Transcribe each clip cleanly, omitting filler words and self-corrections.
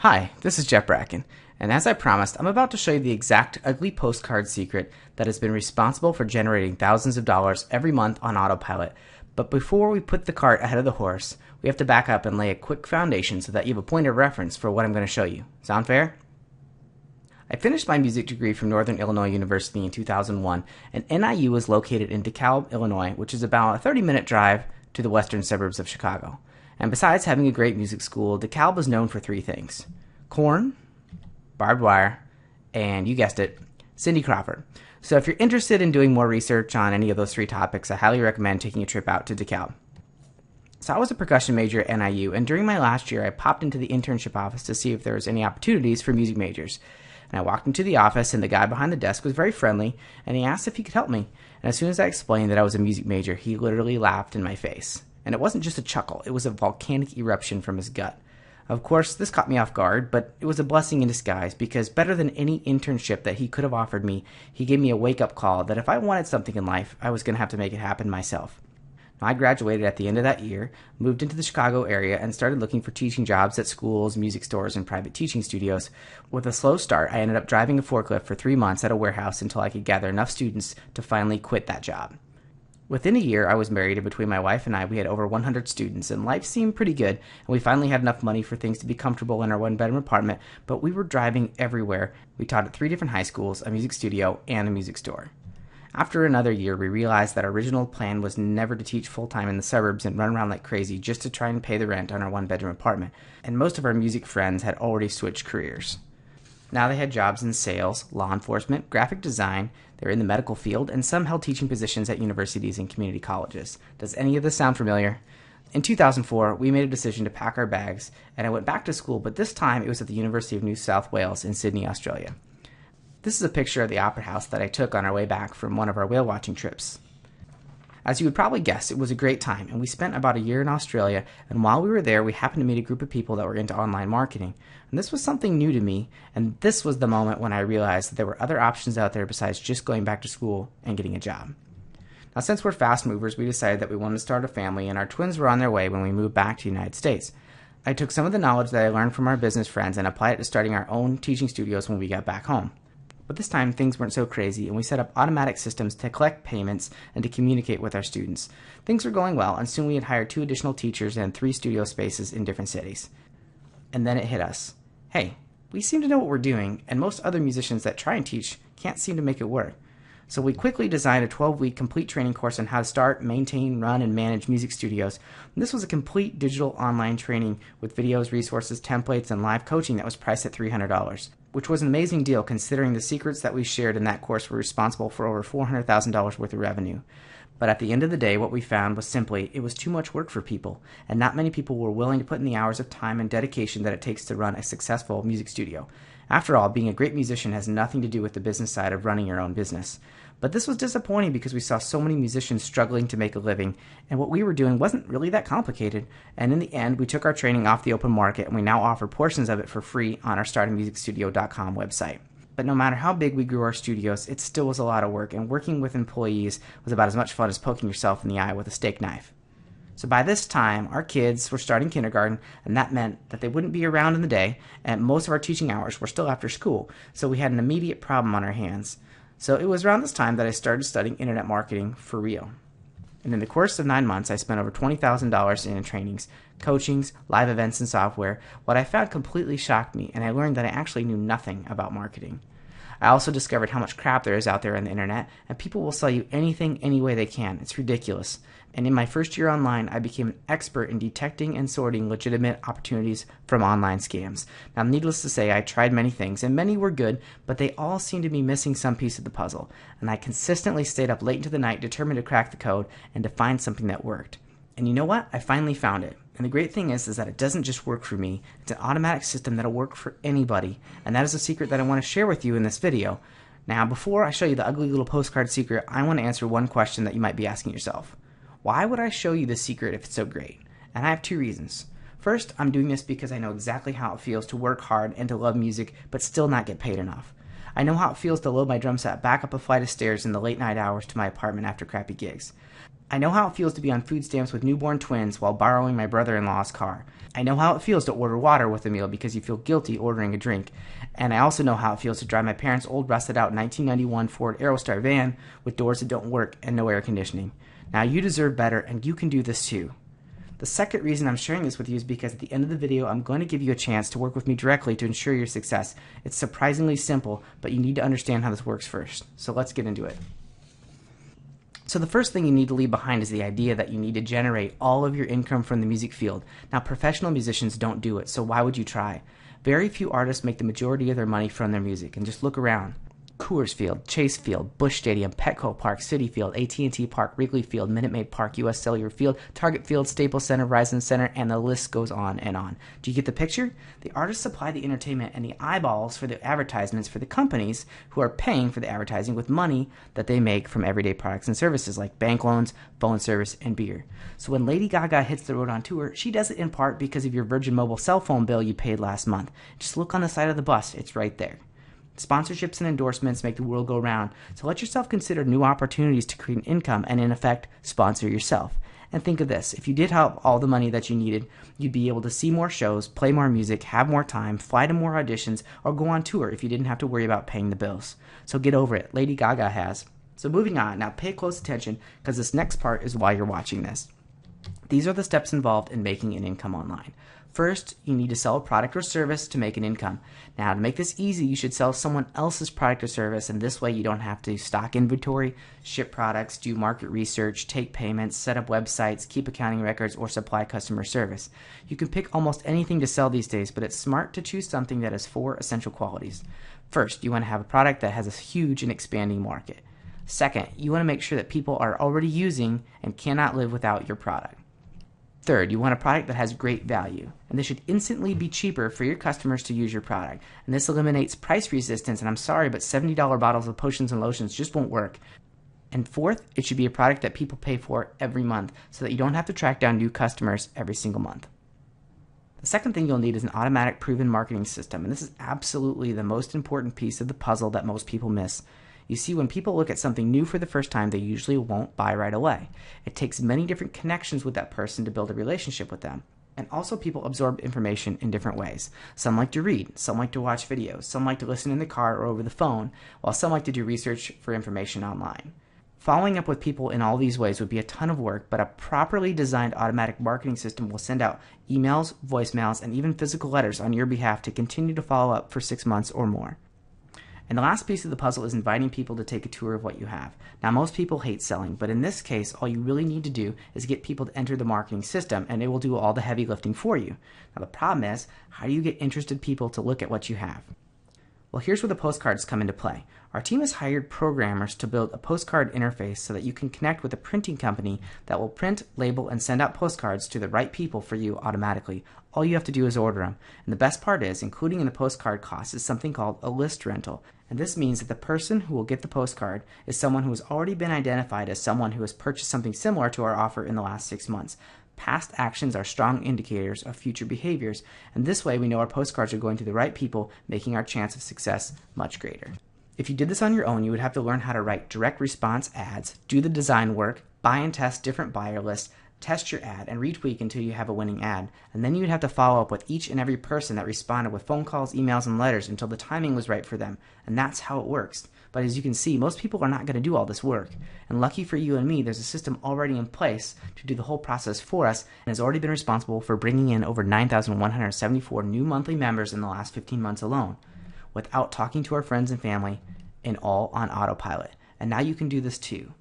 Hi, this is Jeff Bracken, and as I promised, I'm about to show you the exact ugly postcard secret that has been responsible for generating thousands of dollars every month on autopilot. But before we put the cart ahead of the horse, we have to back up and lay a quick foundation so that you have a point of reference for what I'm going to show you. Sound fair? I finished my music degree from Northern Illinois University in 2001, and NIU is located in DeKalb, Illinois, which is about a 30-minute drive to the western suburbs of Chicago. And besides having a great music school, DeKalb is known for three things: corn, barbed wire, and you guessed it, Cindy Crawford. So if you're interested in doing more research on any of those three topics, I highly recommend taking a trip out to DeKalb. So I was a percussion major at NIU, and during my last year, I popped into the internship office to see if there was any opportunities for music majors. And I walked into the office, and the guy behind the desk was very friendly, and he asked if he could help me. And as soon as I explained that I was a music major, he literally laughed in my face. And it wasn't just a chuckle, it was a volcanic eruption from his gut. Of course, this caught me off guard, but it was a blessing in disguise, because better than any internship that he could have offered me, he gave me a wake-up call that if I wanted something in life, I was going to have to make it happen myself. Now, I graduated at the end of that year, moved into the Chicago area, and started looking for teaching jobs at schools, music stores, and private teaching studios. With a slow start, I ended up driving a forklift for 3 months at a warehouse until I could gather enough students to finally quit that job. Within a year, I was married, and between my wife and I, we had over 100 students, and life seemed pretty good, and we finally had enough money for things to be comfortable in our one-bedroom apartment, but we were driving everywhere. We taught at 3 different high schools, a music studio, and a music store. After another year, we realized that our original plan was never to teach full-time in the suburbs and run around like crazy just to try and pay the rent on our one-bedroom apartment, and most of our music friends had already switched careers. Now they had jobs in sales, law enforcement, graphic design, they were in the medical field, and some held teaching positions at universities and community colleges. Does any of this sound familiar? In 2004, we made a decision to pack our bags, and I went back to school, but this time it was at the University of New South Wales in Sydney, Australia. This is a picture of the Opera House that I took on our way back from one of our whale watching trips. As you would probably guess, it was a great time, and we spent about a year in Australia, and while we were there, we happened to meet a group of people that were into online marketing. And this was something new to me, and this was the moment when I realized that there were other options out there besides just going back to school and getting a job. Now, since we're fast movers, we decided that we wanted to start a family, and our twins were on their way when we moved back to the United States. I took some of the knowledge that I learned from our business friends and applied it to starting our own teaching studios when we got back home. But this time, things weren't so crazy, and we set up automatic systems to collect payments and to communicate with our students. Things were going well, and soon we had hired 2 additional teachers and 3 studio spaces in different cities. And then it hit us. Hey, we seem to know what we're doing, and most other musicians that try and teach can't seem to make it work. So we quickly designed a 12-week complete training course on how to start, maintain, run, and manage music studios. And this was a complete digital online training with videos, resources, templates, and live coaching that was priced at $300, which was an amazing deal considering the secrets that we shared in that course were responsible for over $400,000 worth of revenue. But at the end of the day, what we found was simply it was too much work for people, and not many people were willing to put in the hours of time and dedication that it takes to run a successful music studio. After all, being a great musician has nothing to do with the business side of running your own business. But this was disappointing because we saw so many musicians struggling to make a living, and what we were doing wasn't really that complicated. And in the end, we took our training off the open market, and we now offer portions of it for free on our startamusicstudio.com website. But no matter how big we grew our studios, it still was a lot of work, and working with employees was about as much fun as poking yourself in the eye with a steak knife. So by this time, our kids were starting kindergarten, and that meant that they wouldn't be around in the day, and most of our teaching hours were still after school, so we had an immediate problem on our hands. So it was around this time that I started studying internet marketing for real. And in the course of 9 months, I spent over $20,000 in trainings, coachings, live events, and software. What I found completely shocked me, and I learned that I actually knew nothing about marketing. I also discovered how much crap there is out there on the internet, and people will sell you anything any way they can. It's ridiculous. And in my first year online, I became an expert in detecting and sorting legitimate opportunities from online scams. Now, needless to say, I tried many things, and many were good, but they all seemed to be missing some piece of the puzzle. And I consistently stayed up late into the night, determined to crack the code and to find something that worked. And you know what? I finally found it. And the great thing is that it doesn't just work for me. It's an automatic system that'll work for anybody. And that is a secret that I want to share with you in this video. Now, before I show you the ugly little postcard secret, I want to answer one question that you might be asking yourself. Why would I show you the secret if it's so great? And I have 2 reasons. First, I'm doing this because I know exactly how it feels to work hard and to love music, but still not get paid enough. I know how it feels to load my drum set back up a flight of stairs in the late night hours to my apartment after crappy gigs. I know how it feels to be on food stamps with newborn twins while borrowing my brother-in-law's car. I know how it feels to order water with a meal because you feel guilty ordering a drink. And I also know how it feels to drive my parents' old rusted-out 1991 Ford Aerostar van with doors that don't work and no air conditioning. Now you deserve better, and you can do this too. The second reason I'm sharing this with you is because at the end of the video, I'm going to give you a chance to work with me directly to ensure your success. It's surprisingly simple, but you need to understand how this works first. So let's get into it. So the first thing you need to leave behind is the idea that you need to generate all of your income from the music field. Now, professional musicians don't do it, so why would you try? Very few artists make the majority of their money from their music, and just look around. Coors Field, Chase Field, Busch Stadium, Petco Park, Citi Field, AT&T Park, Wrigley Field, Minute Maid Park, US Cellular Field, Target Field, Staples Center, Verizon Center, and the list goes on and on. Do you get the picture? The artists supply the entertainment and the eyeballs for the advertisements for the companies who are paying for the advertising with money that they make from everyday products and services like bank loans, phone service, and beer. So when Lady Gaga hits the road on tour, she does it in part because of your Virgin Mobile cell phone bill you paid last month. Just look on the side of the bus, it's right there. Sponsorships and endorsements make the world go round, so let yourself consider new opportunities to create an income and, in effect, sponsor yourself. And think of this, if you did have all the money that you needed, you'd be able to see more shows, play more music, have more time, fly to more auditions, or go on tour if you didn't have to worry about paying the bills. So get over it, Lady Gaga has. So moving on, now pay close attention, because this next part is why you're watching this. These are the steps involved in making an income online. First, you need to sell a product or service to make an income. Now, to make this easy, you should sell someone else's product or service, and this way you don't have to stock inventory, ship products, do market research, take payments, set up websites, keep accounting records, or supply customer service. You can pick almost anything to sell these days, but it's smart to choose something that has 4 essential qualities. First, you want to have a product that has a huge and expanding market. Second, you want to make sure that people are already using and cannot live without your product. Third, you want a product that has great value, and this should instantly be cheaper for your customers to use your product. And this eliminates price resistance, and I'm sorry, but $70 bottles of potions and lotions just won't work. And fourth, it should be a product that people pay for every month so that you don't have to track down new customers every single month. The second thing you'll need is an automatic proven marketing system, and this is absolutely the most important piece of the puzzle that most people miss. You see, when people look at something new for the first time, they usually won't buy right away. It takes many different connections with that person to build a relationship with them. And also, people absorb information in different ways. Some like to read, some like to watch videos, some like to listen in the car or over the phone, while some like to do research for information online. Following up with people in all these ways would be a ton of work, but a properly designed automatic marketing system will send out emails, voicemails, and even physical letters on your behalf to continue to follow up for 6 months or more. And the last piece of the puzzle is inviting people to take a tour of what you have. Now, most people hate selling, but in this case, all you really need to do is get people to enter the marketing system, and it will do all the heavy lifting for you. Now, the problem is, how do you get interested people to look at what you have? Well, here's where the postcards come into play. Our team has hired programmers to build a postcard interface so that you can connect with a printing company that will print, label, and send out postcards to the right people for you automatically. All you have to do is order them. And the best part is, including in the postcard cost is something called a list rental. And this means that the person who will get the postcard is someone who has already been identified as someone who has purchased something similar to our offer in the last 6 months. Past actions are strong indicators of future behaviors, and this way we know our postcards are going to the right people, making our chance of success much greater. If you did this on your own, you would have to learn how to write direct response ads, do the design work, buy and test different buyer lists, test your ad, and retweak until you have a winning ad. And then you'd have to follow up with each and every person that responded with phone calls, emails, and letters until the timing was right for them. And that's how it works. But as you can see, most people are not going to do all this work. And lucky for you and me, there's a system already in place to do the whole process for us and has already been responsible for bringing in over 9,174 new monthly members in the last 15 months alone, without talking to our friends and family, and all on autopilot. And now you can do this too.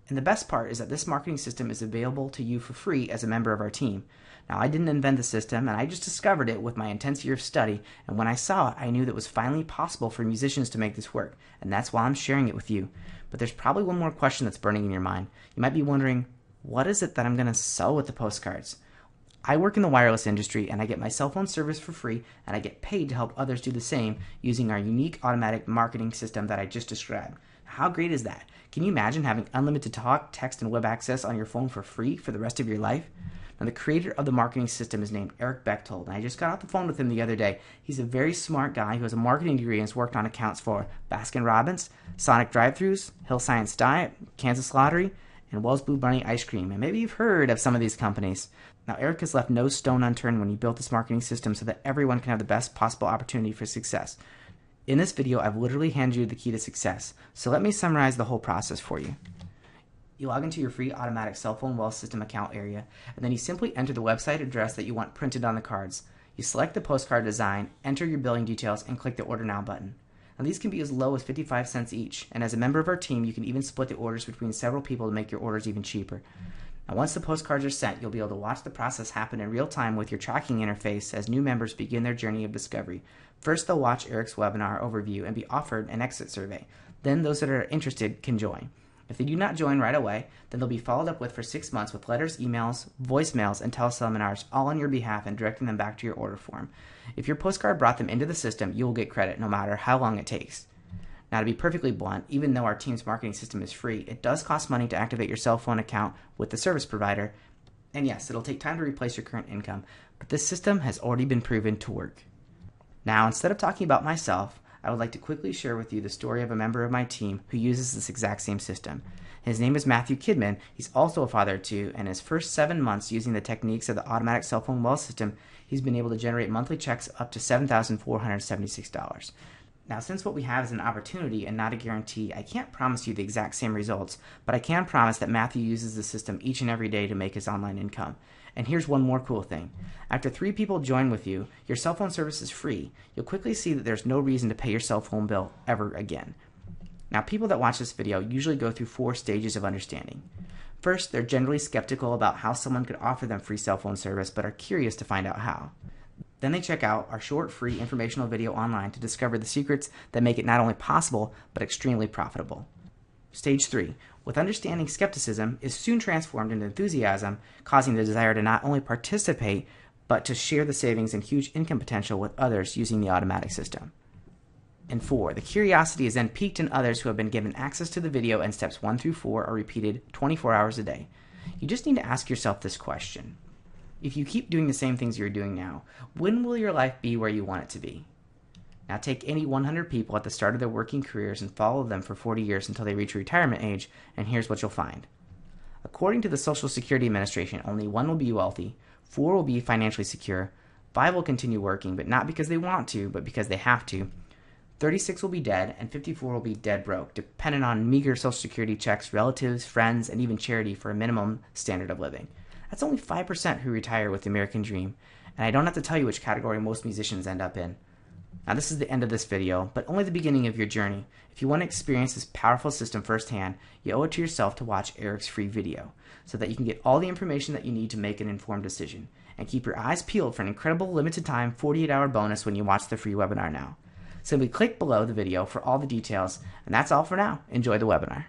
And the best part is that this marketing system is available to you for free as a member of our team. Now, I didn't invent the system, and I just discovered it with my intense year of study, and when I saw it, I knew that it was finally possible for musicians to make this work, and that's why I'm sharing it with you. But there's probably one more question that's burning in your mind. You might be wondering, what is it that I'm going to sell with the postcards? I work in the wireless industry, and I get my cell phone service for free, and I get paid to help others do the same using our unique automatic marketing system that I just described. How great is that? Can you imagine having unlimited talk, text, and web access on your phone for free for the rest of your life? Now, the creator of the marketing system is named Eric Bechtold, and I just got off the phone with him the other day. He's a very smart guy who has a marketing degree and has worked on accounts for Baskin-Robbins, Sonic Drive-Thrus, Hill Science Diet, Kansas Lottery, and Wells Blue Bunny Ice Cream, and maybe you've heard of some of these companies. Now, Eric has left no stone unturned when he built this marketing system so that everyone can have the best possible opportunity for success. In this video, I've literally handed you the key to success, so let me summarize the whole process for you. You log into your free automatic cell phone wealth system account area, and then you simply enter the website address that you want printed on the cards. You select the postcard design, enter your billing details, and click the Order Now button. Now, these can be as low as 55 cents each, and as a member of our team, you can even split the orders between several people to make your orders even cheaper. Now, once the postcards are sent, you'll be able to watch the process happen in real time with your tracking interface as new members begin their journey of discovery. First, they'll watch Eric's webinar overview and be offered an exit survey. Then those that are interested can join. If they do not join right away, then they'll be followed up with for 6 months with letters, emails, voicemails, and teleseminars all on your behalf and directing them back to your order form. If your postcard brought them into the system, you will get credit no matter how long it takes. Now, to be perfectly blunt, even though our team's marketing system is free, it does cost money to activate your cell phone account with the service provider. And yes, it'll take time to replace your current income, but this system has already been proven to work. Now, instead of talking about myself, I would like to quickly share with you the story of a member of my team who uses this exact same system. His name is Matthew Kidman. He's also a father of 2, and his first 7 months using the techniques of the automatic cell phone wealth system, he's been able to generate monthly checks up to $7,476. Now, since what we have is an opportunity and not a guarantee, I can't promise you the exact same results, but I can promise that Matthew uses the system each and every day to make his online income. And here's one more cool thing. After 3 people join with you, your cell phone service is free. You'll quickly see that there's no reason to pay your cell phone bill ever again. Now, people that watch this video usually go through 4 stages of understanding. First, they're generally skeptical about how someone could offer them free cell phone service, but are curious to find out how. Then they check out our short, free informational video online to discover the secrets that make it not only possible, but extremely profitable. Stage 3, with understanding skepticism, is soon transformed into enthusiasm, causing the desire to not only participate, but to share the savings and huge income potential with others using the automatic system. And 4, the curiosity is then piqued in others who have been given access to the video, and steps 1 through 4 are repeated 24 hours a day. You just need to ask yourself this question. If you keep doing the same things you're doing now, when will your life be where you want it to be? Now, take any 100 people at the start of their working careers and follow them for 40 years until they reach retirement age, and here's what you'll find. According to the Social Security Administration, only 1 will be wealthy, 4 will be financially secure, 5 will continue working, but not because they want to, but because they have to, 36 will be dead, and 54 will be dead broke, dependent on meager Social Security checks, relatives, friends, and even charity for a minimum standard of living. That's only 5% who retire with the American dream, and I don't have to tell you which category most musicians end up in. Now, this is the end of this video, but only the beginning of your journey. If you want to experience this powerful system firsthand, you owe it to yourself to watch Eric's free video, so that you can get all the information that you need to make an informed decision. And keep your eyes peeled for an incredible limited time 48-hour bonus when you watch the free webinar now. Simply click below the video for all the details, and that's all for now. Enjoy the webinar.